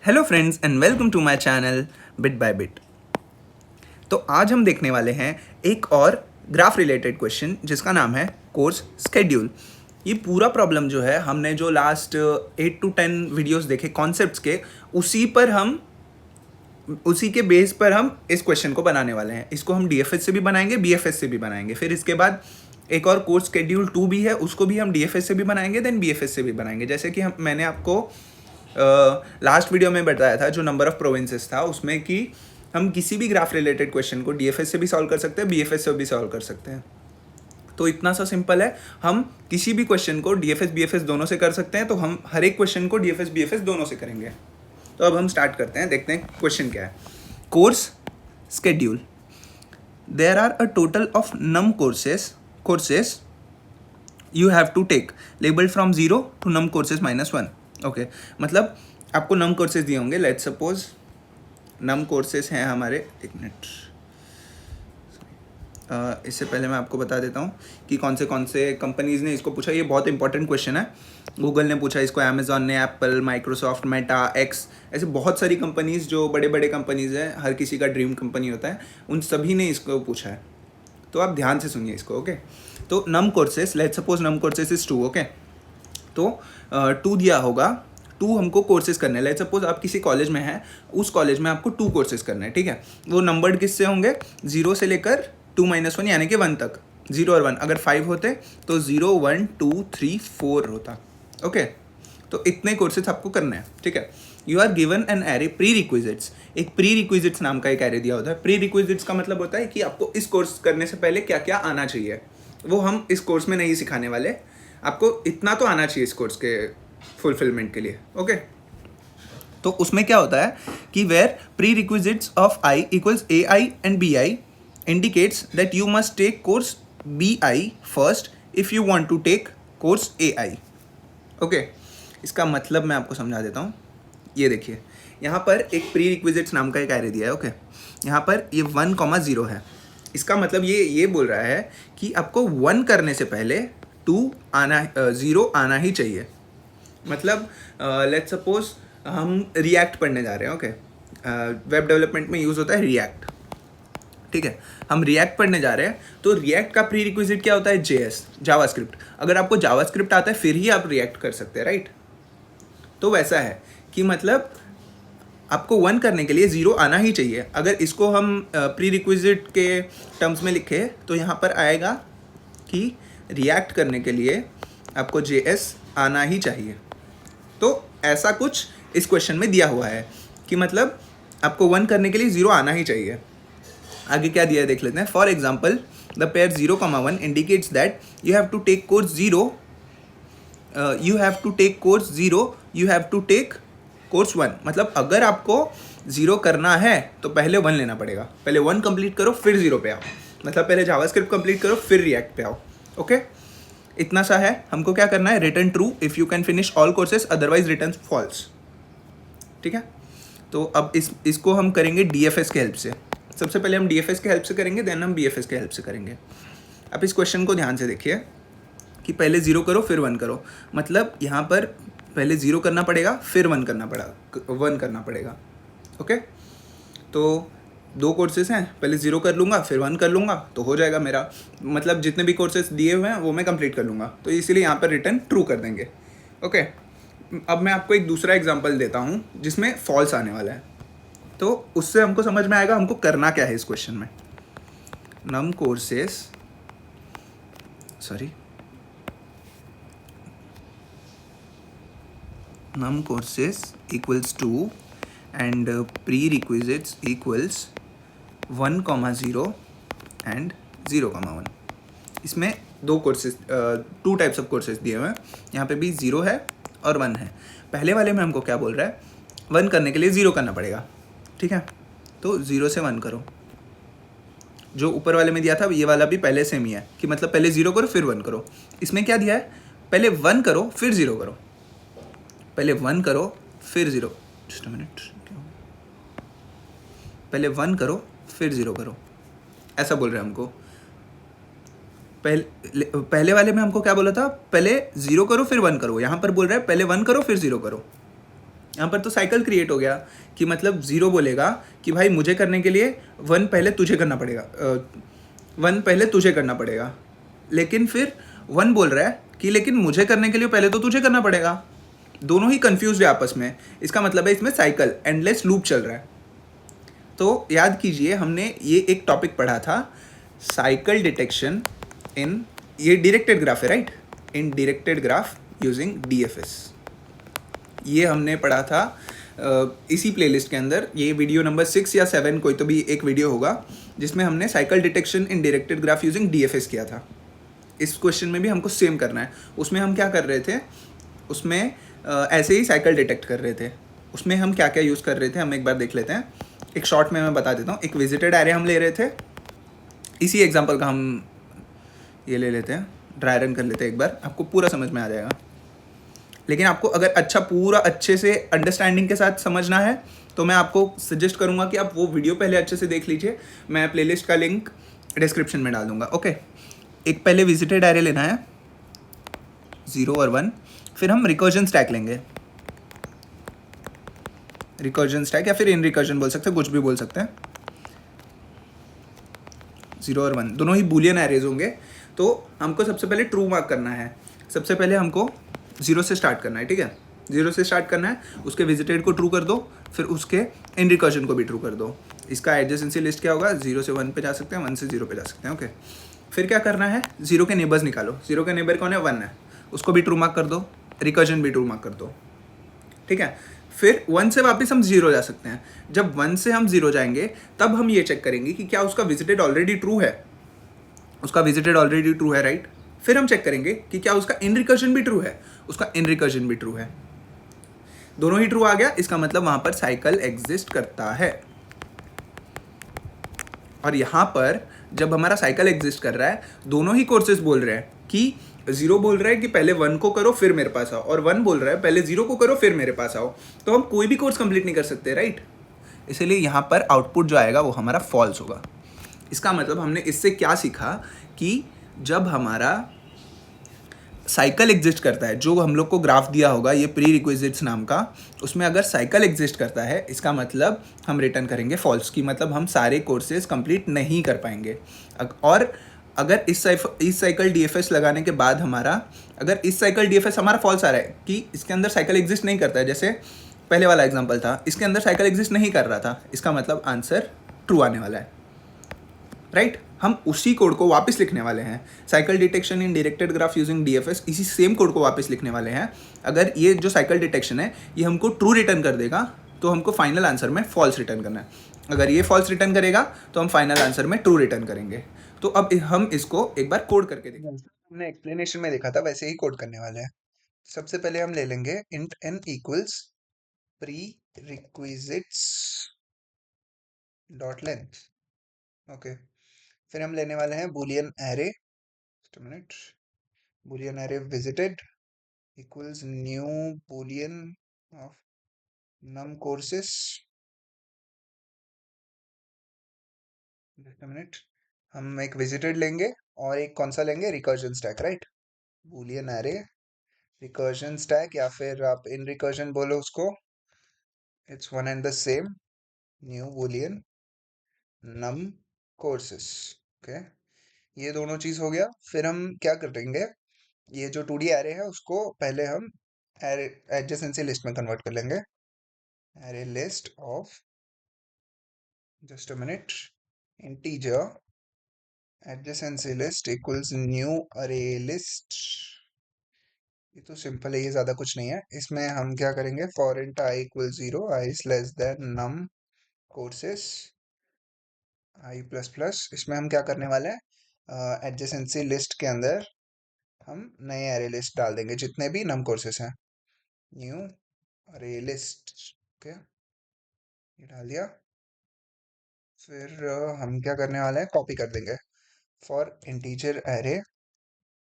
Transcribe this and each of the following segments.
Hello friends and welcome to my channel bit by bit. तो आज हम देखने वाले हैं एक और ग्राफ रिलेटेड क्वेश्चन जिसका नाम है कोर्स स्केड्यूल। ये पूरा प्रॉब्लम जो है हमने जो लास्ट 8 to 10 वीडियोस देखे कॉन्सेप्ट्स के, उसी के बेस पर हम इस क्वेश्चन को बनाने वाले हैं। इसको हम डीएफएस से भी बनाएंगे, बीएफएस से भी बनाएंगे, फिर इसके बाद एक और कोर्स स्केड्यूल 2 भी है, उसको भी हम डीएफएस से भी बनाएंगे, देन बीएफएस से भी बनाएंगे। जैसे कि मैंने आपको लास्ट वीडियो में बताया था जो नंबर ऑफ प्रोविंसेस था उसमें कि हम किसी भी ग्राफ रिलेटेड क्वेश्चन को डीएफएस से भी सॉल्व कर सकते हैं, बीएफएस से भी सॉल्व कर सकते हैं। तो इतना सा सिंपल है, हम किसी भी क्वेश्चन को डीएफएस बीएफएस दोनों से कर सकते हैं। तो हम हर एक क्वेश्चन को डीएफएस बीएफएस दोनों से करेंगे। तो अब हम स्टार्ट करते हैं, देखते हैं क्वेश्चन क्या है। Course schedule, there are a total of num courses you have to take labelled from 0 to num courses -1। Okay, मतलब आपको नम कोर्सेज दिए होंगे। लेट्स सपोज नम कोर्सेज हैं हमारे, एक मिनट, इससे पहले मैं आपको बता देता हूँ कि कौन से कंपनीज़ ने इसको पूछा। ये बहुत इंपॉर्टेंट क्वेश्चन है। गूगल ने पूछा इसको, अमेजॉन ने, एप्पल, माइक्रोसॉफ्ट, मेटा, एक्स, ऐसे बहुत सारी कंपनीज़ जो बड़े बड़े कंपनीज़ हैं, हर किसी का ड्रीम कंपनी होता है, उन सभी ने इसको पूछा है। तो आप ध्यान से सुनिए इसको। ओके, तो num courses, let's suppose num courses is 2। Okay, तो 2 दिया होगा, 2 हमको कोर्सेज करने हैं। लेट्स सपोज आप किसी कॉलेज में हैं, उस कॉलेज में आपको 2 कोर्सेज करने हैं, ठीक है। वो नंबर्ड किससे होंगे? 0 से लेकर 2 - 1 यानी कि 1 तक। 0 और 1, अगर 5 होते तो 0 1 2 3 4 होता। ओके, तो इतने कोर्सेज आपको करने हैं, ठीक है। You are given an array prerequisites, एक प्री रिक्विजिट्स नाम का एक एरे दिया होता है। प्री रिक्विजिट्स का मतलब होता है कि आपको इस कोर्स करने से पहले क्या क्या आना चाहिए। वो हम इस कोर्स में नहीं सिखाने वाले, आपको इतना तो आना चाहिए इस कोर्स के फुलफिलमेंट के लिए। ओके, तो उसमें क्या होता है कि where prerequisites of I equals A I and B I indicates that you must take course B I first if you want to take course A I. Okay, इसका मतलब मैं आपको समझा देता हूँ। ये देखिए, यहाँ पर एक प्री रिक्विजिट्स नाम का एक एरे दिया है। ओके, यहाँ पर ये 1, 0 है। इसका मतलब ये बोल रहा है कि आपको 1 करने से पहले 0 आना ही चाहिए। मतलब लेट्स सपोज हम रिएक्ट पढ़ने जा रहे हैं। ओके, वेब डेवलपमेंट में यूज़ होता है रिएक्ट, ठीक है। हम रिएक्ट पढ़ने जा रहे हैं, तो रिएक्ट का प्री रिक्विजिट क्या होता है? JS, JavaScript. अगर आपको जावास्क्रिप्ट आता है फिर ही आप रिएक्ट कर सकते हैं, राइट। तो वैसा है कि मतलब आपको 1 करने के लिए 0 आना ही चाहिए। अगर इसको हम प्री रिक्विजिट के टर्म्स में लिखें तो यहाँ पर आएगा कि रिएक्ट करने के लिए आपको जेएस आना ही चाहिए। तो ऐसा कुछ इस क्वेश्चन में दिया हुआ है कि मतलब आपको 1 करने के लिए 0 आना ही चाहिए। आगे क्या दिया है देख लेते हैं। For example, the pair 0, 1 indicates that you have to take course 0, you have to take course 0, you have to take course 1। मतलब अगर आपको 0 करना है तो पहले 1 लेना पड़ेगा। पहले 1 कंप्लीट करो फिर 0 पे आओ। मतलब पहले जावास्क्रिप्ट कंप्लीट करो फिर रिएक्ट पे आओ। ओके, इतना सा है। हमको क्या करना है? Return true if you can finish all courses, otherwise return false, ठीक है। तो अब इसको हम करेंगे डीएफएस के हेल्प से। सबसे पहले हम डीएफएस के हेल्प से करेंगे, देन हम बीएफएस के हेल्प से करेंगे। अब इस क्वेश्चन को ध्यान से देखिए कि पहले 0 करो फिर 1 करो। मतलब यहाँ पर पहले 0 करना पड़ेगा फिर 1 करना पड़ेगा। ओके, तो 2 कोर्सेज हैं, पहले 0 कर लूँगा फिर 1 कर लूँगा तो हो जाएगा मेरा। मतलब जितने भी कोर्सेज दिए हुए हैं वो मैं कंप्लीट कर लूँगा, तो इसीलिए यहाँ पर रिटर्न ट्रू कर देंगे। ओके, अब मैं आपको एक दूसरा एग्जांपल देता हूँ जिसमें फॉल्स आने वाला है, तो उससे हमको समझ में आएगा हमको करना क्या है इस क्वेश्चन में। Num courses equals 2 and prerequisites equals 1, 0 and 0, 1। इसमें 2 कोर्सेज, 2 टाइप्स ऑफ कोर्सेज दिए हुए हैं। यहाँ पे भी 0 है और 1 है। पहले वाले में हमको क्या बोल रहा है? 1 करने के लिए 0 करना पड़ेगा, ठीक है। तो 0 से 1 करो। जो ऊपर वाले में दिया था ये वाला भी पहले सेम ही है कि मतलब पहले 0 करो फिर 1 करो। इसमें क्या दिया है? पहले 1 करो फिर 0 करो, पहले 1 करो फिर 0, जस्ट अ मिनट, पहले 1 करो फिर 0 करो, ऐसा बोल रहे हैं हमको। पहले वाले में हमको क्या बोला था? पहले 0 करो फिर 1 करो। यहाँ पर बोल रहा है पहले 1 करो फिर 0 करो। यहाँ पर तो साइकिल क्रिएट हो गया कि मतलब 0 बोलेगा कि भाई मुझे करने के लिए 1 पहले तुझे करना पड़ेगा, 1 पहले तुझे करना पड़ेगा, लेकिन फिर 1 बोल रहा है कि लेकिन मुझे करने के लिए पहले तो तुझे करना पड़ेगा। दोनों ही कंफ्यूज है आपस में। इसका मतलब है इसमें साइकिल एंडलेस लूप चल रहा है। तो याद कीजिए हमने ये एक टॉपिक पढ़ा था, साइकिल डिटेक्शन इन, ये डायरेक्टेड ग्राफ है राइट, इन डायरेक्टेड ग्राफ यूजिंग डीएफएस। ये हमने पढ़ा था इसी प्लेलिस्ट के अंदर। ये वीडियो नंबर 6 या 7 कोई तो भी एक वीडियो होगा जिसमें हमने साइकिल डिटेक्शन इन डायरेक्टेड ग्राफ यूजिंग डीएफएस किया था। इस क्वेश्चन में भी हमको सेम करना है। उसमें हम क्या कर रहे थे, उसमें ऐसे ही साइकिल डिटेक्ट कर रहे थे। उसमें हम क्या क्या यूज़ कर रहे थे हम एक बार देख लेते हैं। एक शॉर्ट में मैं बता देता हूँ। एक विजिटेड एरे हम ले रहे थे, इसी एग्जांपल का हम ये ले लेते हैं, ड्राई रन कर लेते हैं एक बार, आपको पूरा समझ में आ जाएगा। लेकिन आपको अगर अच्छा पूरा अच्छे से अंडरस्टैंडिंग के साथ समझना है तो मैं आपको सजेस्ट करूंगा कि आप वो वीडियो पहले अच्छे से देख लीजिए। मैं प्लेलिस्ट का लिंक डिस्क्रिप्शन में डाल दूंगा। ओके, एक पहले विजिटेड एरे लेना है 0 और 1, फिर हम रिकर्जन स्टैक लेंगे। रिकर्जन स्टैक या फिर इन रिकर्जन बोल सकते हैं, कुछ भी बोल सकते हैं। 0 और 1 दोनों ही बूलियन एरेज होंगे। तो हमको सबसे पहले ट्रू मार्क करना है। सबसे पहले हमको 0 से स्टार्ट करना है, ठीक है। 0 से स्टार्ट करना है, उसके विजिटेड को ट्रू कर दो, फिर उसके इन रिकर्जन को भी ट्रू कर दो। इसका एडजेसेंसी लिस्ट क्या होगा, 0 से 1 पे जा सकते हैं, 1 से 0 पे जा सकते हैं। ओके, फिर क्या करना है, 0 के नेबर्स निकालो। 0 के नेबर कौन है, 1 है, उसको भी ट्रू मार्क कर दो, रिकर्जन भी ट्रू मार्क कर दो, ठीक है। फिर 1 से वापस हम 0 जा सकते हैं। जब 1 से हम 0 जाएंगे तब हम ये चेक करेंगे कि क्या उसका विजिटेड ऑलरेडी ट्रू है। उसका विजिटेड ऑलरेडी ट्रू है राइट। फिर हम चेक करेंगे कि क्या उसका इन रिकर्जन भी ट्रू है। उसका इन रिकर्जन भी ट्रू है, दोनों ही ट्रू आ गया, इसका मतलब वहां पर साइकिल एग्जिस्ट करता है। और यहां पर जब हमारा साइकिल एग्जिस्ट कर रहा है, दोनों ही कोर्सेज बोल रहे हैं कि 0 बोल रहा है कि पहले 1 को करो फिर मेरे पास आओ, और 1 बोल रहा है पहले 0 को करो फिर मेरे पास आओ। तो हम कोई भी कोर्स कंप्लीट नहीं कर सकते राइट। इसलिए यहां पर आउटपुट जो आएगा वो हमारा फॉल्स होगा। इसका मतलब हमने इससे क्या सीखा कि जब हमारा साइकिल एग्जिस्ट करता है, जो हम लोग को ग्राफ दिया होगा ये प्री रिक्विजिट्स नाम का, उसमें अगर साइकिल एग्जिस्ट करता है इसका मतलब हम रिटर्न करेंगे फॉल्स, की मतलब हम सारे कोर्सेज कंप्लीट नहीं कर पाएंगे। और अगर इस साइकिल डीएफएस लगाने के बाद हमारा, अगर इस साइकिल डीएफएस हमारा फॉल्स आ रहा है कि इसके अंदर साइकिल एग्जिस्ट नहीं करता है, जैसे पहले वाला एग्जाम्पल था, इसके अंदर साइकिल एग्जिस्ट नहीं कर रहा था, इसका मतलब आंसर ट्रू आने वाला है राइट। हम उसी कोड को वापस लिखने वाले हैं, साइकिल डिटेक्शन इन डायरेक्टेड ग्राफ यूजिंग डीएफएस, इसी सेम कोड को वापस लिखने वाले हैं। अगर ये जो साइकिल डिटेक्शन है ये हमको ट्रू रिटर्न कर देगा तो हमको फाइनल आंसर में फॉल्स रिटर्न करना है। अगर ये फॉल्स रिटर्न करेगा तो हम फाइनल आंसर में ट्रू रिटर्न करेंगे। तो अब हम इसको एक बार कोड करके देखेंगे। हमने एक्सप्लेनेशन में देखा था वैसे ही कोड करने वाले हैं। सबसे पहले हम ले लेंगे int n equals pre requisites dot length. Okay, फिर हम लेने वाले हैं Boolean array, just a minute, boolean array visited equals new boolean of num courses, just a minute, हम एक visited लेंगे और एक कौन सा लेंगे, recursion stack right. boolean array recursion stack या फिर आप in recursion बोलो उसको, it's one and the same, new boolean num courses। Okay, ये दोनों चीज हो गया। फिर हम क्या करेंगे, ये जो 2D एरे है उसको पहले हम एरे एडजेसेंसी लिस्ट में कन्वर्ट कर लेंगे। array list of, just a minute, integer adjacency list equals new array list। ये तो सिंपल है, ये ज्यादा कुछ नहीं है। इसमें हम क्या करेंगे, for int I equals 0, I is less than num courses I plus plus। इसमें हम क्या करने वाले हैं, एडजेसेंसी लिस्ट के अंदर हम नए array list डाल देंगे जितने भी num courses हैं, new array list। ओके, ये डाल दिया। फिर हम क्या करने वाले हैं, कॉपी कर देंगे for integer array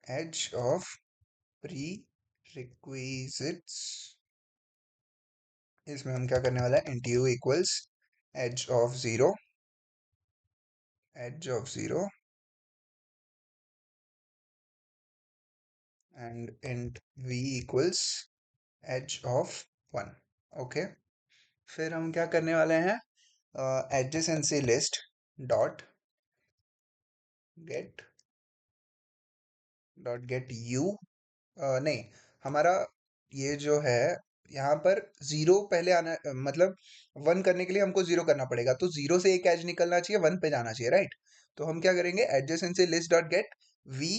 edge of prerequisites। इसमें हम क्या करने वाला है, int u equals edge of 0, edge of 0 and int v equals edge of 1। Okay, फिर हम क्या करने वाले हैं, adjacency list dot get you, नहीं, हमारा ये जो है यहाँ पर जीरो पहले आना, मतलब वन करने के लिए हमको जीरो करना पड़ेगा, तो जीरो से एक एज निकलना चाहिए, वन पे जाना चाहिए, राइट। तो हम क्या करेंगे, adjacency list dot get V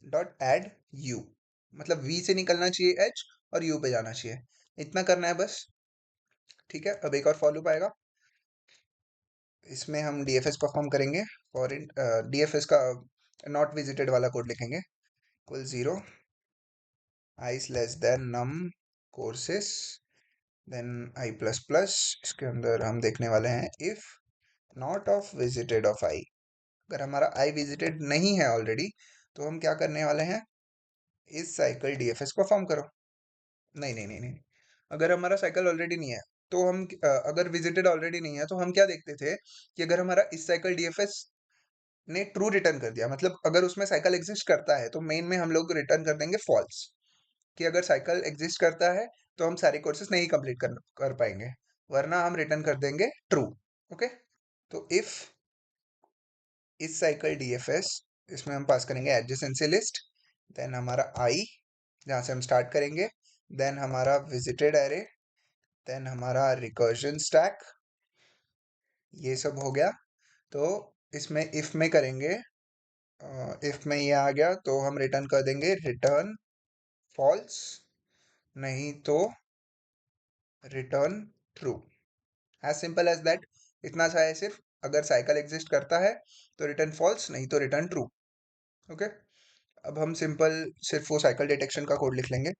dot add U, मतलब वी से निकलना चाहिए एच और यू पे जाना चाहिए, इतना करना है बस। ठीक है, अब एक और फॉलो आएगा, इसमें हम डीएफएस परफॉर्म करेंगे, और डीएफएस का नॉट विजिटेड वाला कोड लिखेंगे, equal zero I is less than num courses then I plus plus, इसके अंदर हम देखने वाले हैं if not of visited of I, अगर हमारा आई विजिटेड नहीं है ऑलरेडी, तो हम क्या करने वाले हैं, इस साइकिल डीएफएस परफॉर्म करो। नहीं नहीं नहीं नहीं, अगर हमारा साइकिल ऑलरेडी नहीं है, तो हम अगर विजिटेड ऑलरेडी नहीं है, तो हम क्या देखते थे कि अगर हमारा इस साइकिल डीएफएस ने ट्रू रिटर्न कर दिया, मतलब अगर उसमें साइकिल एग्जिस्ट करता है, तो मेन में हम लोग रिटर्न कर देंगे फॉल्स, कि अगर साइकिल एग्जिस्ट करता है तो हम सारे कोर्सेज नहीं कंप्लीट कर पाएंगे, वरना हम रिटर्न कर देंगे ट्रू। ओके, तो इफ इस साइकिल डीएफएस, इसमें हम पास करेंगे एडजेसेंसी लिस्ट, देन हमारा आई जहाँ से हम स्टार्ट करेंगे, देन हमारा विजिटेड एरे, देन हमारा रिकर्जन स्टैक, ये सब हो गया। तो इसमें इफ में करेंगे, इफ में ये आ गया तो हम रिटर्न कर देंगे रिटर्न फॉल्स, नहीं तो return true, as simple as that, इतना सा है सिर्फ, अगर साइकिल एग्जिस्ट करता है तो रिटर्न फॉल्स, नहीं तो रिटर्न ट्रू। ओके, अब हम सिंपल सिर्फ वो साइकिल डिटेक्शन का कोड लिख लेंगे,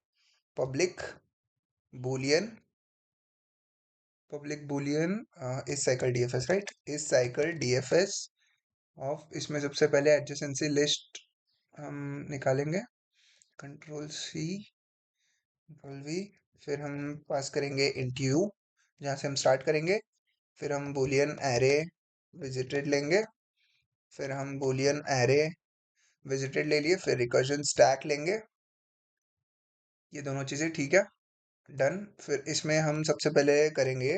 पब्लिक बूलियन, इस साइकिल डीएफएस, राइट, इस साइकिल डीएफएस ऑफ, इसमें सबसे पहले एडजेसेंसी लिस्ट हम निकालेंगे, कंट्रोल सी कंट्रोल वी, फिर हम पास करेंगे इंट यू जहाँ से हम स्टार्ट करेंगे, फिर हम बूलियन एरे विजिटेड लेंगे, फिर हम बूलियन एरे विजिटेड ले लिए, फिर रिकर्जन स्टैक लेंगे, ये दोनों चीज़ें ठीक है, डन। फिर इसमें हम सबसे पहले करेंगे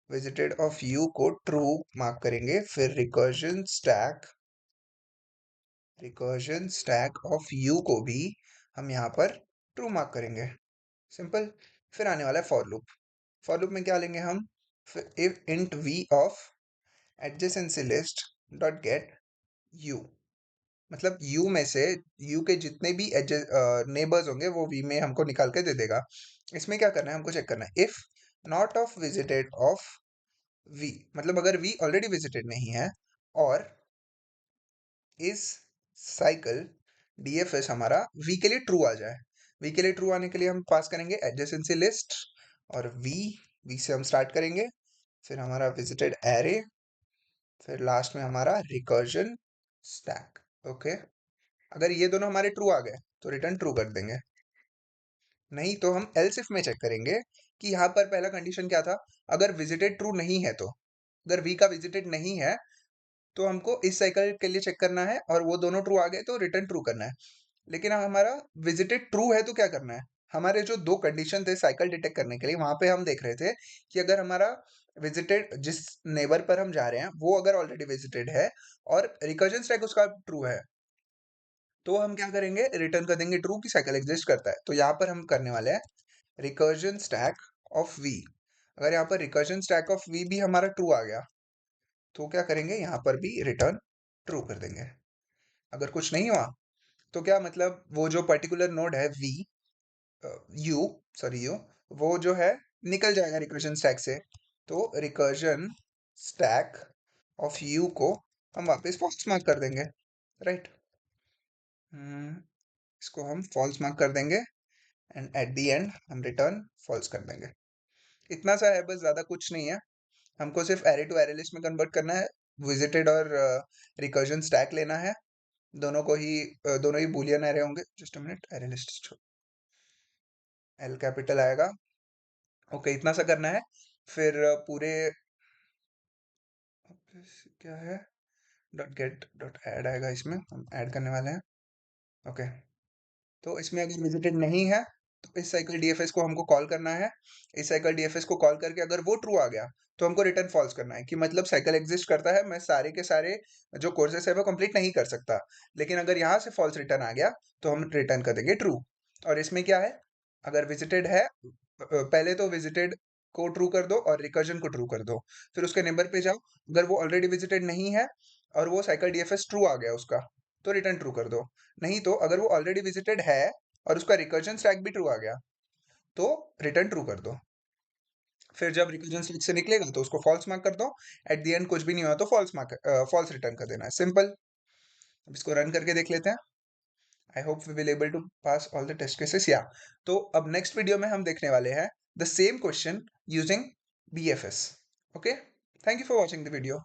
विजिटेड ऑफ यू को ट्रू मार्क करेंगे, फिर रिकर्जन स्टैक ऑफ यू को भी हम यहाँ पर ट्रू मार्क करेंगे, सिंपल। फिर आने वाला है फॉर लूप में क्या लेंगे हम, if int V of adjacency list dot get U, मतलब यू में से यू के जितने भी नेबर्स होंगे वो वी में हमको निकाल के दे देगा। इसमें क्या करना है, हमको चेक करना है if not of visited of V, मतलब अगर वी ऑलरेडी विजिटेड नहीं है, और इस साइकिल डीएफएस हमारा वी के लिए ट्रू आ जाए, वी के लिए ट्रू आने के लिए हम पास करेंगे एडजेसेंसी लिस्ट और वी से हम स्टार्ट करेंगे, फिर हमारा विजिटेड एरे, फिर लास्ट में हमारा रिकर्जन स्टैक। ओके, अगर ये दोनों हमारे ट्रू आ गए तो रिटर्न ट्रू कर देंगे, नहीं तो हम एल्स इफ में चेक करेंगे कि यहाँ पर पहला कंडीशन क्या था, अगर विजिटेड ट्रू नहीं है, तो अगर वी का विजिटेड नहीं है तो हमको इस साइकिल के लिए चेक करना है, और वो दोनों ट्रू आ गए तो रिटर्न ट्रू करना है। लेकिन हमारा विजिटेड ट्रू है तो क्या करना है, हमारे जो दो कंडीशन थे साइकिल डिटेक्ट करने के लिए, वहां पे हम देख रहे थे कि अगर हमारा विजिटेड जिस नेबर पर हम जा रहे हैं वो अगर ऑलरेडी विजिटेड है और रिकर्जन स्टैक उसका ट्रू है, तो हम क्या करेंगे, रिटर्न कर देंगे ट्रू की साइकिल एग्जिस्ट करता है। तो यहाँ पर हम करने वाले हैं रिकर्जन स्टैक ऑफ वी, अगर यहाँ पर रिकर्जन स्टैक ऑफ वी भी हमारा ट्रू आ गया, तो क्या करेंगे, यहाँ पर भी रिटर्न ट्रू कर देंगे। अगर कुछ नहीं हुआ तो क्या, मतलब वो जो पर्टिकुलर नोड है वी, यू, सॉरी यू, वो जो है निकल जाएगा रिकर्जन स्टैक से, तो रिकर्जन स्टैक ऑफ यू को हम वापस फॉल्स मार्क कर देंगे, राइट। इसको हम फॉल्स मार्क कर देंगे, एंड एट द एंड हम रिटर्न फॉल्स कर देंगे। इतना सा है बस, ज्यादा कुछ नहीं है, हमको सिर्फ एरे टू एरे लिस्ट में कन्वर्ट करना है, विजिटेड और रिकर्जन स्टैक लेना है, दोनों ही बूलियन एरे होंगे, just a minute, array list L capital आएगा। ओके, इतना सा करना है, फिर पूरे क्या है, डॉट गेट डॉट ऐड आएगा, इसमें हम ऐड करने वाले हैं। ओके, तो इसमें अगर विजिटेड नहीं है तो इस साइकिल डीएफएस को हमको कॉल करना है। इस साइकिल डीएफएस को कॉल करके अगर वो ट्रू आ गया, तो हमको रिटर्न फॉल्स करना है कि मतलब साइकिल एग्जिस्ट करता है, मैं सारे के सारे जो कोर्सेस है वो कंप्लीट नहीं कर सकता। लेकिन अगर यहाँ से फॉल्स रिटर्न आ गया, तो हम रिटर्न कर देंगे ट्रू। और इसमें क्या है, अगर विजिटेड है, पहले तो विजिटेड को ट्रू कर दो और रिकर्जन को ट्रू कर दो। फिर उसके नेबर पे जाओ, अगर वो ऑलरेडी विजिटेड नहीं है और वो साइकिल डीएफएस ट्रू आ गया उसका, तो रिटर्न ट्रू कर दो। नहीं तो अगर वो ऑलरेडी विजिटेड है और उसका रिकर्जन स्टैक भी ट्रू आ गया, तो रिटर्न ट्रू कर दो। फिर जब रिकर्जन स्टैक से निकलेगा तो उसको फॉल्स मार्क कर दो। एट द एंड कुछ भी नहीं हुआ तो फॉल्स रिटर्न कर देना है, सिंपल। अब इसको रन करके देख लेते हैं। I hope we will able to pass all the test cases, या तो अब नेक्स्ट वीडियो में हम देखने वाले हैं the same question using BFS. Okay, thank you for watching the video.